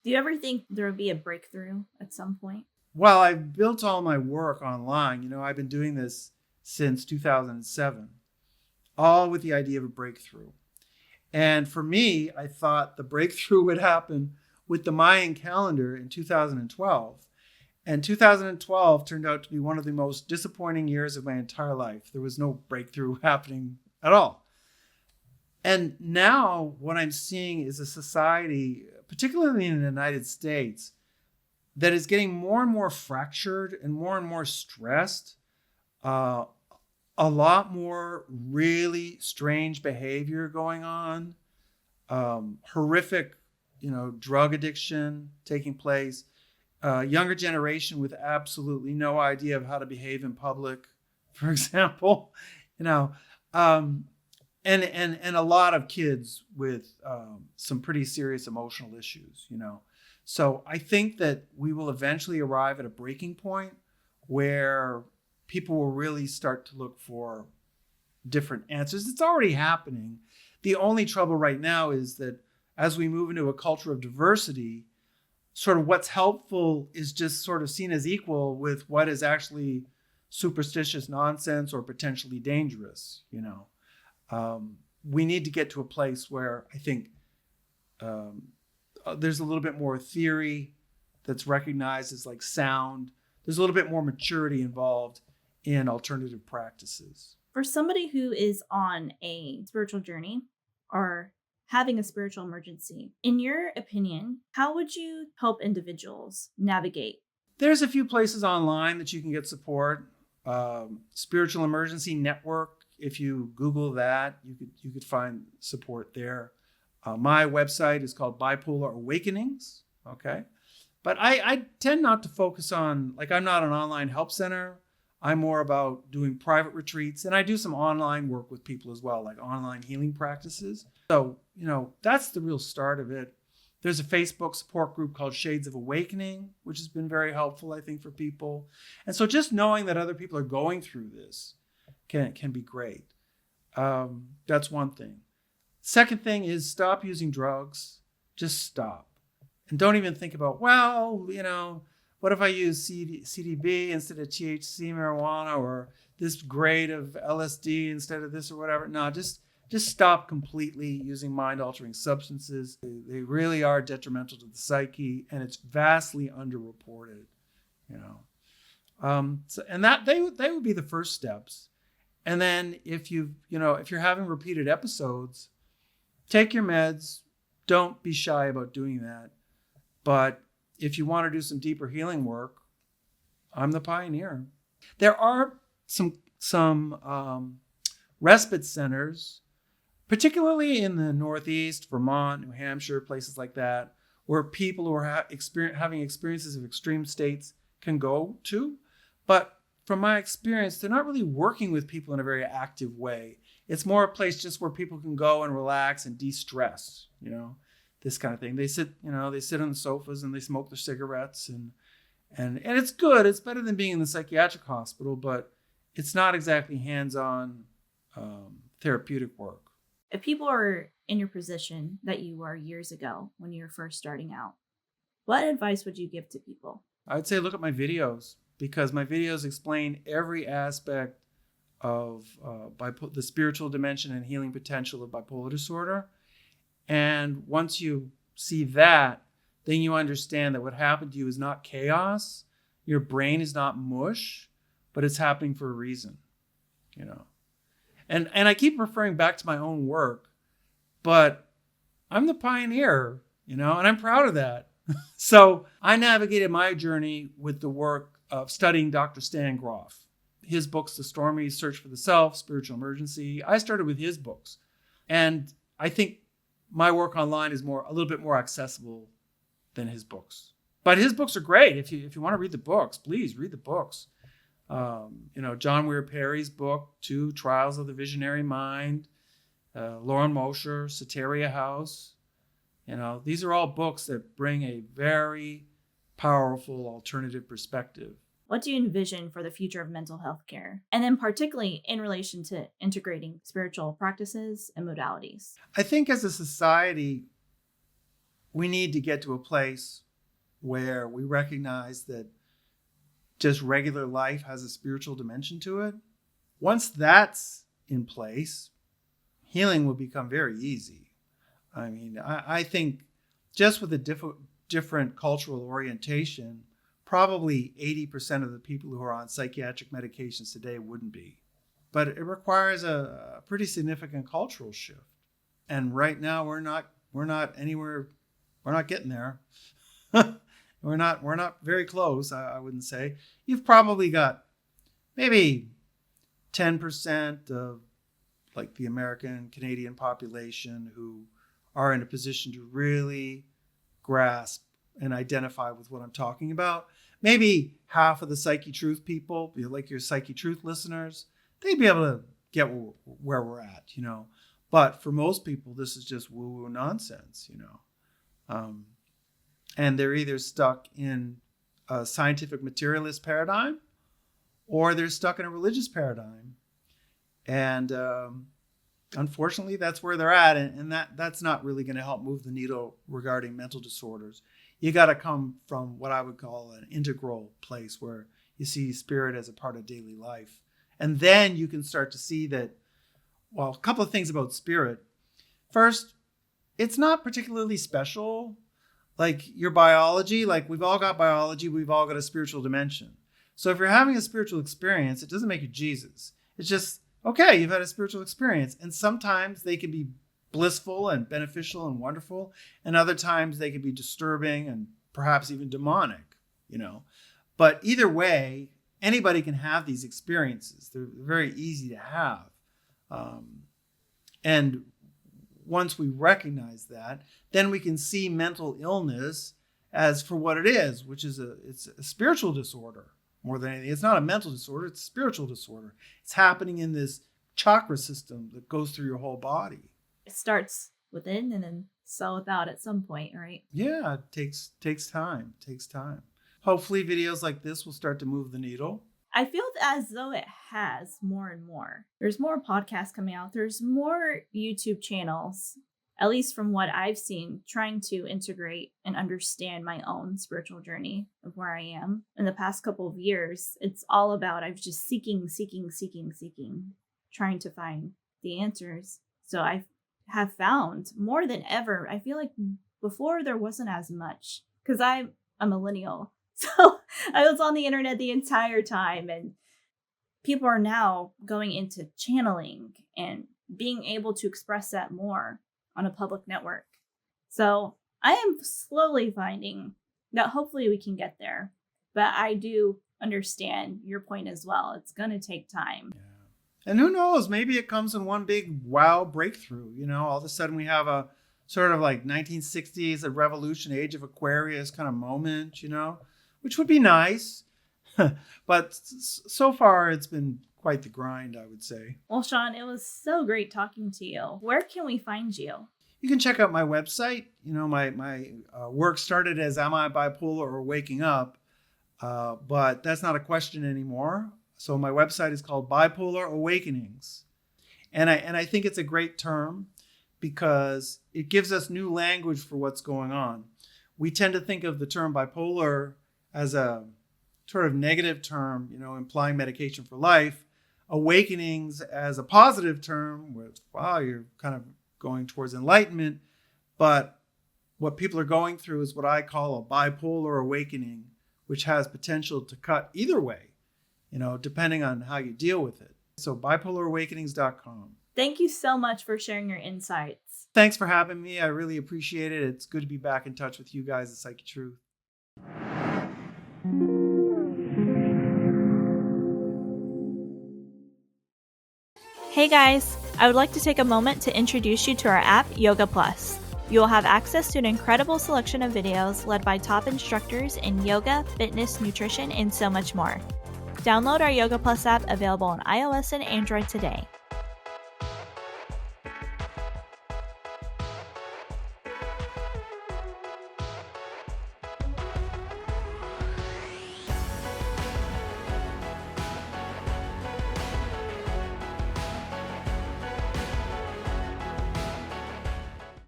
Do you ever think there would be a breakthrough at some point? Well, I've built all my work online. I've been doing this since 2007, all with the idea of a breakthrough. And for me, I thought the breakthrough would happen with the Mayan calendar in 2012. And 2012 turned out to be one of the most disappointing years of my entire life. There was no breakthrough happening at all. And now what I'm seeing is a society, particularly in the United States, that is getting more and more fractured and more stressed. Uh, a lot more really strange behavior going on, horrific, drug addiction taking place, younger generation with absolutely no idea of how to behave in public, for example, you know, um, and a lot of kids with some pretty serious emotional issues. So I think that we will eventually arrive at a breaking point where people will really start to look for different answers. It's already happening. The only trouble right now is that as we move into a culture of diversity, sort of what's helpful is just sort of seen as equal with what is actually superstitious nonsense or potentially dangerous. We need to get to a place where I think um, there's a little bit more theory that's recognized as like sound. There's a little bit more maturity involved in alternative practices. For somebody who is on a spiritual journey or having a spiritual emergency, in your opinion, how would you help individuals navigate? There's a few places online that you can get support. Spiritual Emergency Network. If you Google that, you could find support there. My website is called Bipolar Awakenings. Okay, but I tend not to focus on, like, I'm not an online help center. I'm more about doing private retreats, and I do some online work with people as well, like online healing practices. So, that's the real start of it. There's a Facebook support group called Shades of Awakening, which has been very helpful, I think, for people. And so just knowing that other people are going through this can be great. That's one thing. Second thing is stop using drugs. Just stop. And don't even think about, well, what if I use CDB instead of THC marijuana, or this grade of LSD instead of this or whatever? No, just stop completely using mind-altering substances. They really are detrimental to the psyche, and it's vastly underreported. And that they would be the first steps. And then if you're having repeated episodes, take your meds. Don't be shy about doing that. But if you want to do some deeper healing work, I'm the pioneer. There are some respite centers, particularly in the Northeast, Vermont, New Hampshire, places like that, where people who are having experiences of extreme states can go to. But from my experience, they're not really working with people in a very active way. It's more a place just where people can go and relax and de-stress, this kind of thing. They sit on the sofas and they smoke their cigarettes, and it's good. It's better than being in the psychiatric hospital, but it's not exactly hands-on therapeutic work. If people are in your position that you were years ago when you were first starting out, what advice would you give to people? I'd say look at my videos, because my videos explain every aspect of the spiritual dimension and healing potential of bipolar disorder. And once you see that, then you understand that what happened to you is not chaos. Your brain is not mush, but it's happening for a reason, And I keep referring back to my own work, but I'm the pioneer, and I'm proud of that. So I navigated my journey with the work of studying Dr. Stan Groff. His books, The Stormy Search for the Self, Spiritual Emergency. I started with his books. And I think my work online is a little bit more accessible than his books. But his books are great. If you want to read the books, please read the books. John Weir Perry's book, Two Trials of the Visionary Mind, Lauren Mosher, Soteria House. These are all books that bring a very powerful alternative perspective. What do you envision for the future of mental health care? And then particularly in relation to integrating spiritual practices and modalities? I think as a society, we need to get to a place where we recognize that just regular life has a spiritual dimension to it. Once that's in place, healing will become very easy. I mean, I think just with a different cultural orientation, probably 80% of the people who are on psychiatric medications today wouldn't be. But it requires a pretty significant cultural shift. And right now we're not anywhere, we're not getting there. We're not very close, I wouldn't say. You've probably got maybe 10% of like the American, Canadian population who are in a position to really grasp and identify with what I'm talking about. Maybe half of the Psyche Truth people, like your Psyche Truth listeners, they'd be able to get where we're at, But for most people, this is just woo-woo nonsense, And they're either stuck in a scientific materialist paradigm or they're stuck in a religious paradigm. And unfortunately, that's where they're at. And that's not really going to help move the needle regarding mental disorders. You got to come from what I would call an integral place where you see spirit as a part of daily life. And then you can start to see that, well, a couple of things about spirit. First, it's not particularly special. Like your biology, like we've all got biology, we've all got a spiritual dimension. So if you're having a spiritual experience, it doesn't make you Jesus. It's just, okay, you've had a spiritual experience. And sometimes they can be blissful and beneficial and wonderful. And other times they can be disturbing and perhaps even demonic, But either way, anybody can have these experiences. They're very easy to have. And once we recognize that, then we can see mental illness as for what it is, which is it's a spiritual disorder more than anything. It's not a mental disorder, it's a spiritual disorder. It's happening in this chakra system that goes through your whole body. It starts within and then so without at some point, right? Yeah, it takes time. Hopefully videos like this will start to move the needle. I feel as though it has more and more. There's more podcasts coming out. There's more YouTube channels, at least from what I've seen, trying to integrate and understand my own spiritual journey of where I am. In the past couple of years, it's all about I've just seeking, trying to find the answers. So I have found more than ever. I feel like before there wasn't as much because I'm a millennial. So I was on the internet the entire time, and people are now going into channeling and being able to express that more on a public network. So I am slowly finding that hopefully we can get there. But I do understand your point as well. It's going to take time. Yeah. And who knows, maybe it comes in one big wow breakthrough. All of a sudden we have a sort of like 1960s, a revolution, age of Aquarius kind of moment, which would be nice. But so far, it's been quite the grind, I would say. Well, Sean, it was so great talking to you. Where can we find you? You can check out my website. My work started as Am I Bipolar or Waking Up? But that's not a question anymore. So my website is called Bipolar Awakenings. And I think it's a great term because it gives us new language for what's going on. We tend to think of the term bipolar as a sort of negative term, implying medication for life. Awakenings as a positive term with, wow, you're kind of going towards enlightenment. But what people are going through is what I call a bipolar awakening, which has potential to cut either way, depending on how you deal with it. So bipolarawakenings.com. Thank you so much for sharing your insights. Thanks for having me. I really appreciate it. It's good to be back in touch with you guys at Psyche Truth. Hey guys, I would like to take a moment to introduce you to our app, Yoga Plus. You will have access to an incredible selection of videos led by top instructors in yoga, fitness, nutrition, and so much more. Download our Yoga Plus app available on iOS and Android today.